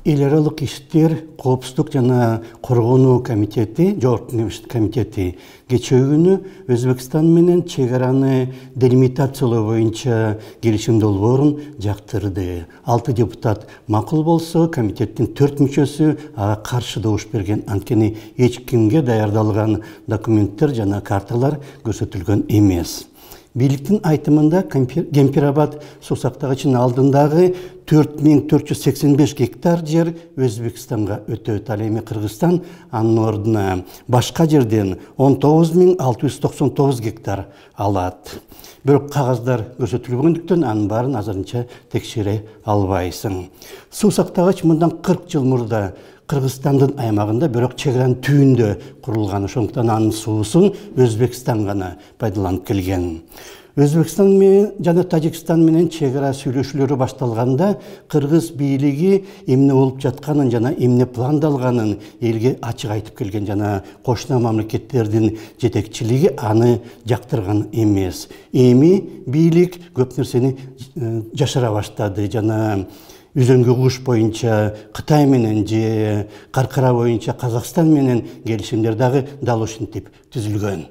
Эл аралык иштер коопсуздук жана коргонуу комитети, жогорку кеңештин комитети кечээ күнү Өзбекстан менен чек араны делимитациялоо боюнча келишим долбоорун жактырды. 6 депутат макул болсо, комитеттин 4 мүчөсү ага каршы добуш берген. Анткени эч кимге даярдалган документтер жана карталар көрсөтүлгөн эмес. Бийликтин айтымында Кемпирабад суу сактагычынын алдындагы 4485 гектар жер Өзбекстанга өтөт. Ал эми Кыргызстан анын ордуна башка жерден 19699 гектар алат. Бирок кагаздар көрсөтүлбөгөндүктөн анын баарын азырынча текшере албайсың. Суу сактагыч мындан 40 жыл мурда Кыргызстандын аймагында, бирок чек аранын түбүндө курулган. Ошондуктан анын суусун Өзбекстан гана пайдаланып келген. Өзбекстан менен жана Тажикстан менен чек ара сүйлөшүүлөрү башталганда Кыргыз бийлиги эмне болуп жатканын жана эмне пландалганын элге ачык айтып келген, жана кошуна мамлекеттердин жетекчилиги аны жактырган эмес. Эми бийлик көп нерсени жашыра баштады, жана Үзөңгү куш боюнча Кытай менен же Каркара боюнча Казакстан менен келишимдер дагы дал ушинтип түзүлгөн.